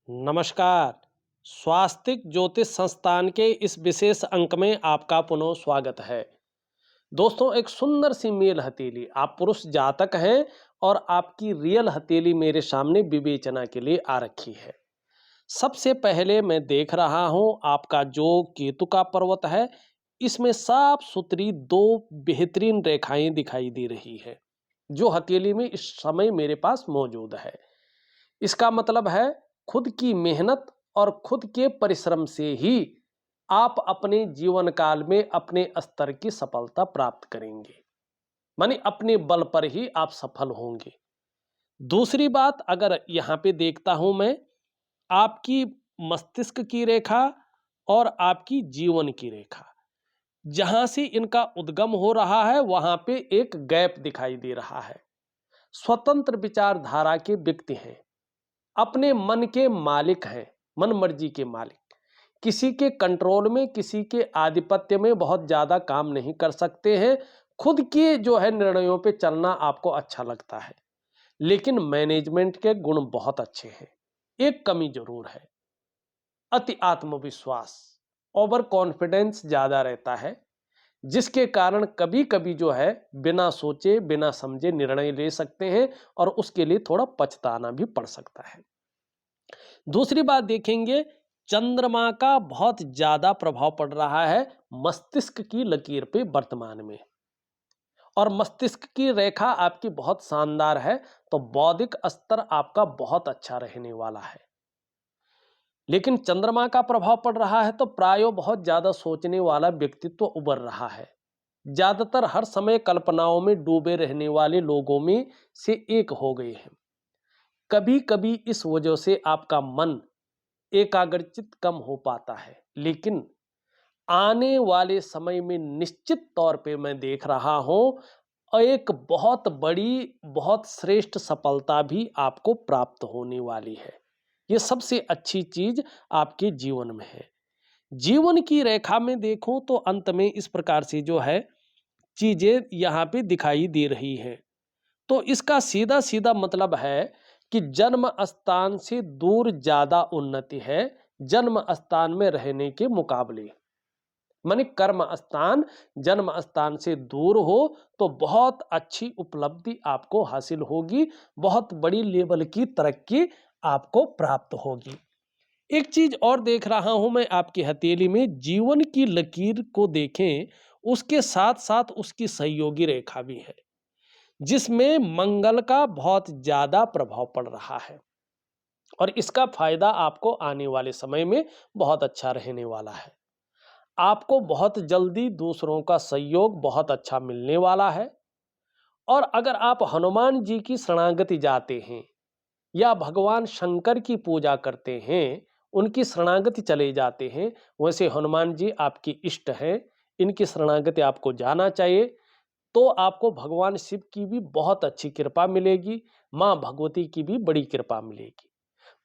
नमस्कार। स्वास्तिक ज्योतिष संस्थान के इस विशेष अंक में आपका पुनः स्वागत है। दोस्तों, एक सुंदर सी मेल हथेली, आप पुरुष जातक हैं और आपकी रियल हथेली मेरे सामने विवेचना के लिए आ रखी है। सबसे पहले मैं देख रहा हूं आपका जो केतु का पर्वत है, इसमें साफ सुथरी दो बेहतरीन रेखाएं दिखाई दे रही है जो हथेली में इस समय मेरे पास मौजूद है। इसका मतलब है खुद की मेहनत और खुद के परिश्रम से ही आप अपने जीवन काल में अपने स्तर की सफलता प्राप्त करेंगे। माने अपने बल पर ही आप सफल होंगे। दूसरी बात, अगर यहाँ पे देखता हूं मैं आपकी मस्तिष्क की रेखा और आपकी जीवन की रेखा, जहां से इनका उद्गम हो रहा है वहां पे एक गैप दिखाई दे रहा है। स्वतंत्र विचारधारा के व्यक्ति हैं, अपने मन के मालिक हैं, मन मर्जी के मालिक, किसी के कंट्रोल में, किसी के आधिपत्य में बहुत ज़्यादा काम नहीं कर सकते हैं। खुद के जो है निर्णयों पे चलना आपको अच्छा लगता है, लेकिन मैनेजमेंट के गुण बहुत अच्छे हैं। एक कमी जरूर है, अति आत्मविश्वास, ओवर कॉन्फिडेंस ज़्यादा रहता है, जिसके कारण कभी कभी जो है बिना सोचे बिना समझे निर्णय ले सकते हैं और उसके लिए थोड़ा पछताना भी पड़ सकता है। दूसरी बात देखेंगे, चंद्रमा का बहुत ज्यादा प्रभाव पड़ रहा है मस्तिष्क की लकीर पे वर्तमान में, और मस्तिष्क की रेखा आपकी बहुत शानदार है, तो बौद्धिक स्तर आपका बहुत अच्छा रहने वाला है। लेकिन चंद्रमा का प्रभाव पड़ रहा है तो प्रायो बहुत ज्यादा सोचने वाला व्यक्तित्व उभर रहा है। ज्यादातर हर समय कल्पनाओं में डूबे रहने वाले लोगों में से एक हो गए हैं। कभी कभी इस वजह से आपका मन एकाग्रचित कम हो पाता है, लेकिन आने वाले समय में निश्चित तौर पे मैं देख रहा हूं एक बहुत बड़ी, बहुत श्रेष्ठ सफलता भी आपको प्राप्त होने वाली है। ये सबसे अच्छी चीज आपके जीवन में है। जीवन की रेखा में देखूं तो अंत में इस प्रकार से जो है चीजें यहाँ पे दिखाई दे रही हैं। तो इसका सीधा सीधा मतलब है कि जन्म स्थान से दूर ज्यादा उन्नति है जन्म स्थान में रहने के मुकाबले। माने कर्म स्थान जन्म स्थान से दूर हो तो बहुत अच्छी उपलब्धि आपको हासिल होगी, बहुत बड़ी लेवल की तरक्की आपको प्राप्त होगी। एक चीज और देख रहा हूं मैं आपकी हथेली में, जीवन की लकीर को देखें, उसके साथ साथ उसकी सहयोगी रेखा भी है जिसमें मंगल का बहुत ज्यादा प्रभाव पड़ रहा है, और इसका फायदा आपको आने वाले समय में बहुत अच्छा रहने वाला है। आपको बहुत जल्दी दूसरों का सहयोग बहुत अच्छा मिलने वाला है। और अगर आप हनुमान जी की शरणागति जाते हैं या भगवान शंकर की पूजा करते हैं, उनकी शरणागति चले जाते हैं, वैसे हनुमान जी आपकी इष्ट हैं, इनकी शरणागति आपको जाना चाहिए, तो आपको भगवान शिव की भी बहुत अच्छी कृपा मिलेगी, माँ भगवती की भी बड़ी कृपा मिलेगी।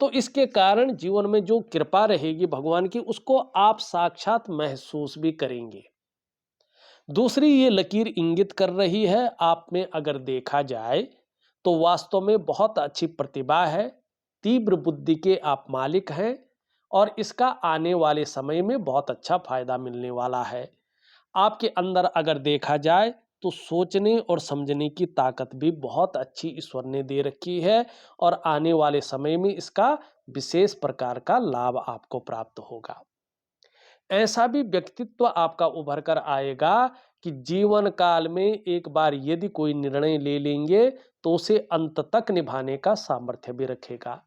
तो इसके कारण जीवन में जो कृपा रहेगी भगवान की, उसको आप साक्षात महसूस भी करेंगे। दूसरी ये लकीर इंगित कर रही है, आप में अगर देखा जाए तो वास्तव में बहुत अच्छी प्रतिभा है, तीव्र बुद्धि के आप मालिक हैं, और इसका आने वाले समय में बहुत अच्छा फायदा मिलने वाला है। आपके अंदर अगर देखा जाए तो सोचने और समझने की ताकत भी बहुत अच्छी ईश्वर ने दे रखी है, और आने वाले समय में इसका विशेष प्रकार का लाभ आपको प्राप्त होगा। ऐसा भी व्यक्तित्व आपका उभर कर आएगा कि जीवन काल में एक बार यदि कोई निर्णय ले लेंगे तो उसे अंत तक निभाने का सामर्थ्य भी रखेगा।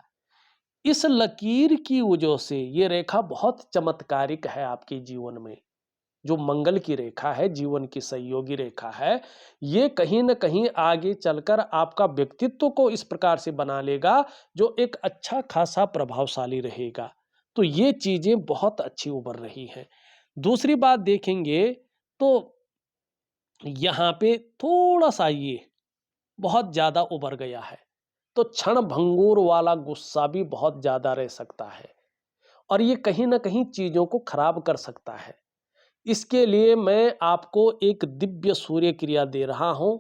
इस लकीर की वजह से ये रेखा बहुत चमत्कारिक है आपके जीवन में। जो मंगल की रेखा है, जीवन की सहयोगी रेखा है, ये कहीं न कहीं आगे चलकर आपका व्यक्तित्व को इस प्रकार से बना लेगा जो एक अच्छा खासा प्रभावशाली रहेगा। तो ये चीजें बहुत अच्छी उभर रही हैं। दूसरी बात देखेंगे तो यहाँ पे थोड़ा सा ये बहुत ज्यादा उभर गया है, तो क्षण भंगुर वाला गुस्सा भी बहुत ज्यादा रह सकता है, और ये कहीं ना कहीं चीजों को खराब कर सकता है। इसके लिए मैं आपको एक दिव्य सूर्य क्रिया दे रहा हूं,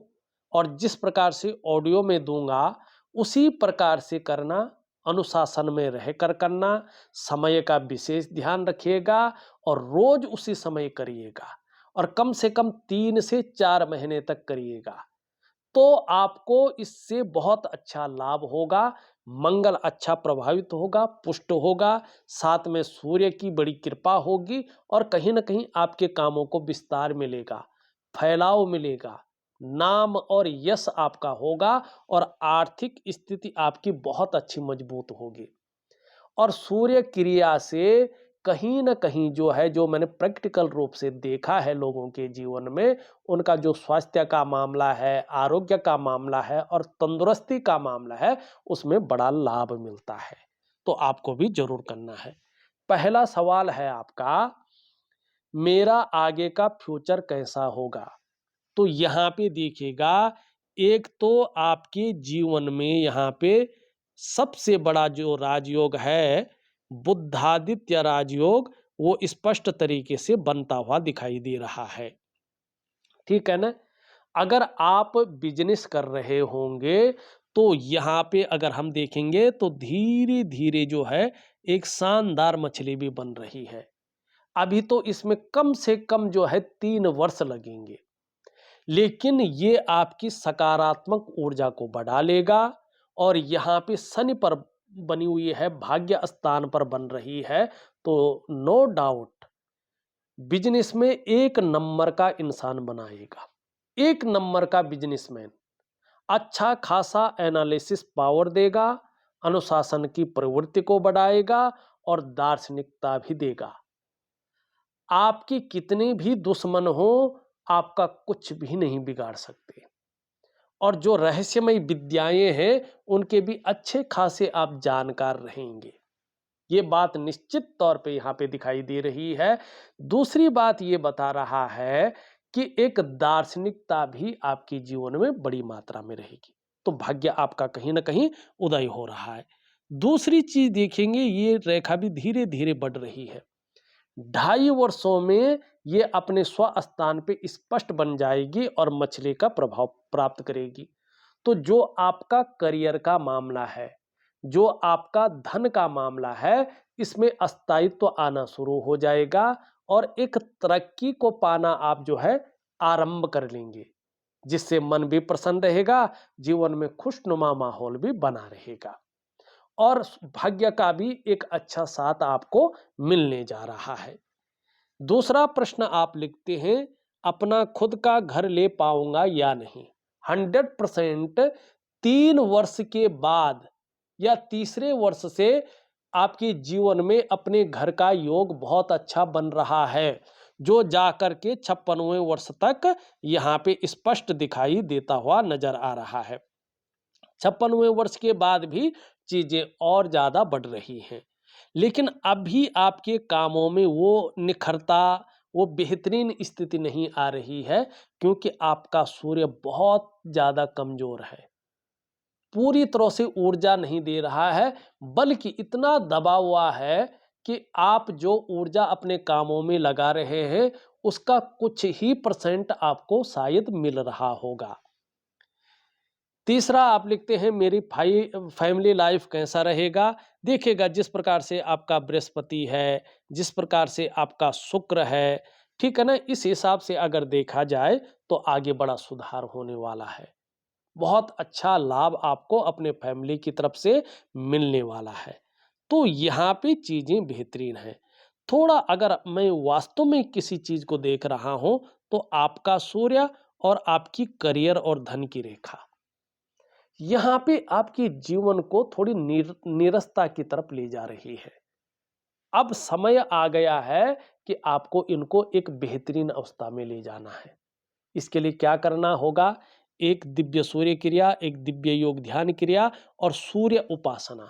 और जिस प्रकार से ऑडियो में दूंगा उसी प्रकार से करना, अनुशासन में रहकर करना, समय का विशेष ध्यान रखिएगा और रोज उसी समय करिएगा और कम से कम 3 से 4 महीने तक करिएगा। तो आपको इससे बहुत अच्छा लाभ होगा, मंगल अच्छा प्रभावित होगा, पुष्ट होगा, साथ में सूर्य की बड़ी कृपा होगी और कहीं न कहीं आपके कामों को विस्तार मिलेगा, फैलाव मिलेगा, नाम और यश आपका होगा और आर्थिक स्थिति आपकी बहुत अच्छी मजबूत होगी। और सूर्य क्रिया से कहीं न कहीं जो है, जो मैंने प्रैक्टिकल रूप से देखा है लोगों के जीवन में, उनका जो स्वास्थ्य का मामला है, आरोग्य का मामला है और तंदुरुस्ती का मामला है, उसमें बड़ा लाभ मिलता है। तो आपको भी ज़रूर करना है। पहला सवाल है आपका, मेरा आगे का फ्यूचर कैसा होगा? तो यहाँ पे देखिएगा, एक तो आपके जीवन में यहाँ पे सबसे बड़ा जो राजयोग है, बुद्धादित्य राजयोग, वो स्पष्ट तरीके से बनता हुआ दिखाई दे रहा है। ठीक है ना? अगर आप बिजनेस कर रहे होंगे, तो यहाँ पे अगर हम देखेंगे तो धीरे-धीरे जो है एक शानदार मछली भी बन रही है। अभी तो इसमें कम से कम जो है 3 वर्ष लगेंगे। लेकिन ये आपकी सकारात्मक ऊर्जा को बढ़ा लेगा और यहाँ पे शनि पर बनी हुई है, भाग्य स्थान पर बन रही है, तो नो डाउट बिजनेस में एक नंबर का इंसान बनाएगा, एक नंबर का बिजनेसमैन। अच्छा खासा एनालिसिस पावर देगा, अनुशासन की प्रवृत्ति को बढ़ाएगा और दार्शनिकता भी देगा। आपकी कितने भी दुश्मन हो, आपका कुछ भी नहीं बिगाड़ सकते और जो रहस्यमय विद्याएं हैं, उनके भी अच्छे खासे आप जानकार रहेंगे। ये बात निश्चित तौर पे यहाँ पे दिखाई दे रही है। दूसरी बात ये बता रहा है कि एक दार्शनिकता भी आपके जीवन में बड़ी मात्रा में रहेगी। तो भाग्य आपका कहीं न कहीं उदय हो रहा है। दूसरी चीज़ देखेंगे, ये रेखा भी धीरे-धीरे बढ़ रही है। 2.5 वर्षों में ये अपने स्वस्थान पे स्पष्ट बन जाएगी और मछली का प्रभाव प्राप्त करेगी। तो जो आपका करियर का मामला है, जो आपका धन का मामला है, इसमें स्थायित्व आना शुरू हो जाएगा और एक तरक्की को पाना आप जो है आरंभ कर लेंगे, जिससे मन भी प्रसन्न रहेगा, जीवन में खुशनुमा माहौल भी बना रहेगा और भाग्य का भी एक अच्छा साथ आपको मिलने जा रहा है। दूसरा प्रश्न आप लिखते हैं, अपना खुद का घर ले पाऊंगा या नहीं? 100% 3 वर्ष के बाद या तीसरे वर्ष से आपके जीवन में अपने घर का योग बहुत अच्छा बन रहा है, जो जाकर के 56वें वर्ष तक यहाँ पे स्पष्ट दिखाई देता हुआ नजर आ रहा है। 56वें वर्ष के बाद भी चीजें और ज्यादा बढ़ रही हैं, लेकिन अभी आपके कामों में वो निखरता, वो बेहतरीन स्थिति नहीं आ रही है, क्योंकि आपका सूर्य बहुत ज्यादा कमजोर है, पूरी तरह से ऊर्जा नहीं दे रहा है, बल्कि इतना दबा हुआ है कि आप जो ऊर्जा अपने कामों में लगा रहे हैं, उसका कुछ ही परसेंट आपको शायद मिल रहा होगा। तीसरा आप लिखते हैं, मेरी फैमिली लाइफ कैसा रहेगा? देखिएगा, जिस प्रकार से आपका बृहस्पति है, जिस प्रकार से आपका शुक्र है, ठीक है ना, इस हिसाब से अगर देखा जाए तो आगे बड़ा सुधार होने वाला है। बहुत अच्छा लाभ आपको अपने फैमिली की तरफ से मिलने वाला है। तो यहाँ पे चीजें बेहतरीन हैं। थोड़ा अगर मैं वास्तव में किसी चीज को देख रहा हूं, तो आपका सूर्य और आपकी करियर और धन की रेखा यहाँ पे आपके जीवन को थोड़ी नीरसता की तरफ ले जा रही है। अब समय आ गया है कि आपको इनको एक बेहतरीन अवस्था में ले जाना है। इसके लिए क्या करना होगा? एक दिव्य सूर्य क्रिया, एक दिव्य योग ध्यान क्रिया और सूर्य उपासना,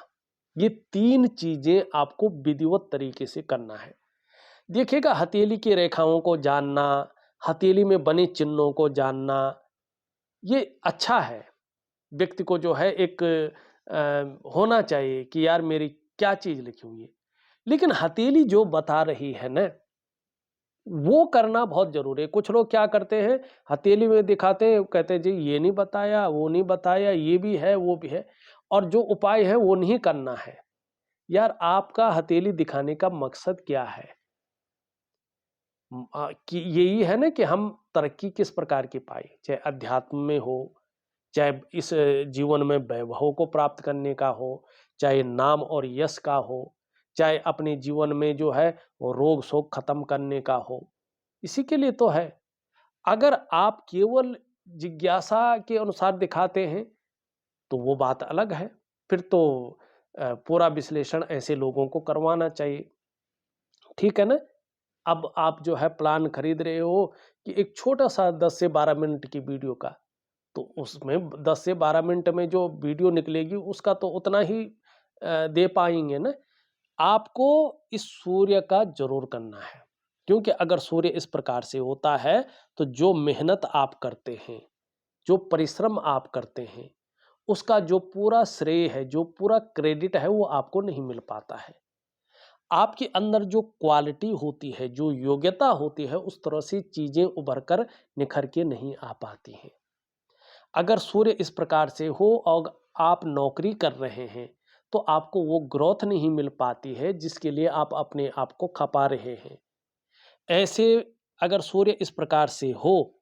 ये 3 चीजें आपको विधिवत तरीके से करना है। देखिएगा, हथेली की रेखाओं को जानना, हथेली में बने चिन्हों को जानना, ये अच्छा है। व्यक्ति को जो है एक होना चाहिए कि यार मेरी क्या चीज लिखी हुई है, लेकिन हथेली जो बता रही है ना, वो करना बहुत जरूरी है। कुछ लोग क्या करते हैं, हथेली में दिखाते हैं, कहते हैं जी ये नहीं बताया, वो नहीं बताया, ये भी है वो भी है, और जो उपाय है वो नहीं करना है। यार आपका हथेली दिखाने का मकसद क्या है? कि यही है ना कि हम तरक्की किस प्रकार की पाए, चाहे अध्यात्म में हो, चाहे इस जीवन में वैभव को प्राप्त करने का हो, चाहे नाम और यश का हो, चाहे अपने जीवन में जो है वो रोग शोक खत्म करने का हो, इसी के लिए तो है। अगर आप केवल जिज्ञासा के अनुसार दिखाते हैं तो वो बात अलग है। फिर तो पूरा विश्लेषण ऐसे लोगों को करवाना चाहिए, ठीक है ना? अब आप जो है प्लान खरीद रहे हो कि एक छोटा-सा 10 से 12 मिनट की वीडियो का, तो उसमें 10 से 12 मिनट में जो वीडियो निकलेगी उसका तो उतना ही दे पाएँगे ना। आपको इस सूर्य का ज़रूर करना है, क्योंकि अगर सूर्य इस प्रकार से होता है, तो जो मेहनत आप करते हैं, जो परिश्रम आप करते हैं, उसका जो पूरा श्रेय है, जो पूरा क्रेडिट है, वो आपको नहीं मिल पाता है। आपके अंदर जो क्वालिटी होती है, जो योग्यता होती है, उस तरह से चीज़ें उभर कर निखर के नहीं आ पाती हैं। अगर सूर्य इस प्रकार से हो और आप नौकरी कर रहे हैं, तो आपको वो ग्रोथ नहीं मिल पाती है जिसके लिए आप अपने आप को खपा रहे हैं। ऐसे अगर सूर्य इस प्रकार से हो,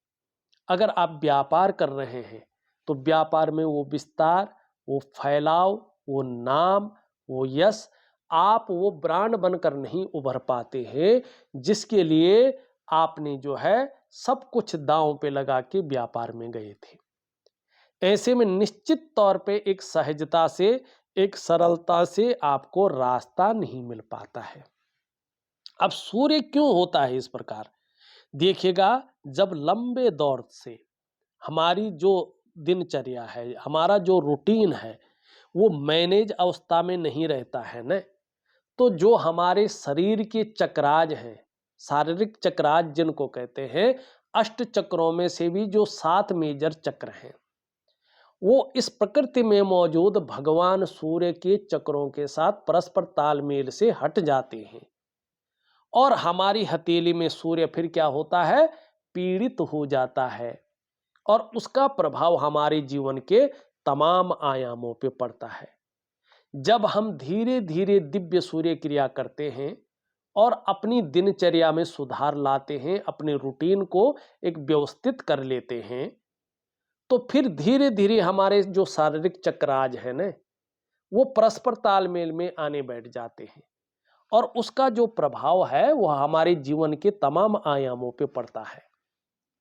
अगर आप व्यापार कर रहे हैं, तो व्यापार में वो विस्तार, वो फैलाव, वो नाम, वो यश, आप वो ब्रांड बनकर नहीं उभर पाते हैं, जिसके लिए आपने जो है सब कुछ दांव पे लगा के व्यापार में गए थे। ऐसे में निश्चित तौर पे एक सहजता से, एक सरलता से आपको रास्ता नहीं मिल पाता है। अब सूर्य क्यों होता है इस प्रकार? देखिएगा, जब लंबे दौर से हमारी जो दिनचर्या है, हमारा जो रूटीन है, वो मैनेज अवस्था में नहीं रहता है ना, तो जो हमारे शरीर के चक्राज हैं, शारीरिक चक्राज जिनको कहते हैं, अष्ट चक्रों में से भी जो 7 मेजर चक्र हैं, वो इस प्रकृति में मौजूद भगवान सूर्य के चक्रों के साथ परस्पर तालमेल से हट जाते हैं और हमारी हथेली में सूर्य फिर क्या होता है, पीड़ित हो जाता है और उसका प्रभाव हमारे जीवन के तमाम आयामों पे पड़ता है। जब हम धीरे धीरे दिव्य सूर्य क्रिया करते हैं और अपनी दिनचर्या में सुधार लाते हैं, अपने रूटीन को एक व्यवस्थित कर लेते हैं, तो फिर धीरे धीरे हमारे जो शारीरिक चक्राज है ना, वो परस्पर तालमेल में आने बैठ जाते हैं और उसका जो प्रभाव है वह हमारे जीवन के तमाम आयामों पे पड़ता है।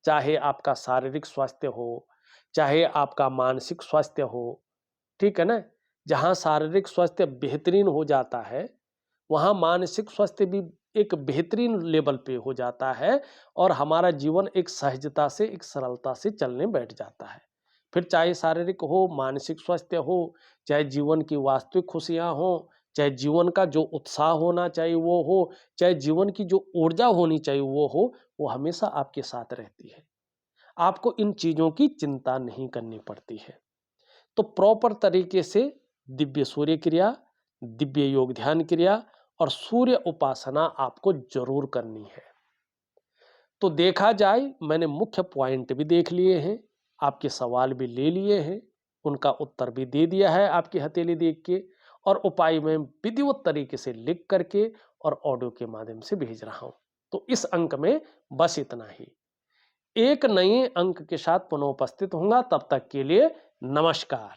चाहे आपका शारीरिक स्वास्थ्य हो, चाहे आपका मानसिक स्वास्थ्य हो, ठीक है ना? जहाँ शारीरिक स्वास्थ्य बेहतरीन हो जाता है, वहाँ मानसिक स्वास्थ्य भी एक बेहतरीन लेवल पे हो जाता है और हमारा जीवन एक सहजता से, एक सरलता से चलने बैठ जाता है। फिर चाहे शारीरिक हो, मानसिक स्वास्थ्य हो, चाहे जीवन की वास्तविक खुशियाँ हों, चाहे जीवन का जो उत्साह होना चाहिए वो हो, चाहे जीवन की जो ऊर्जा होनी चाहिए वो हो, वो हमेशा आपके साथ रहती है। आपको इन चीज़ों की चिंता नहीं करनी पड़ती है। तो प्रॉपर तरीके से दिव्य सूर्य क्रिया, दिव्य योग ध्यान क्रिया और सूर्य उपासना आपको जरूर करनी है। तो देखा जाए, मैंने मुख्य पॉइंट भी देख लिए हैं, आपके सवाल भी ले लिए हैं, उनका उत्तर भी दे दिया है आपकी हथेली देख के और उपाय में विधिवत तरीके से लिख करके और ऑडियो के माध्यम से भेज रहा हूं। तो इस अंक में बस इतना ही। एक नए अंक के साथ पुनः उपस्थित होऊंगा, तब तक के लिए नमस्कार।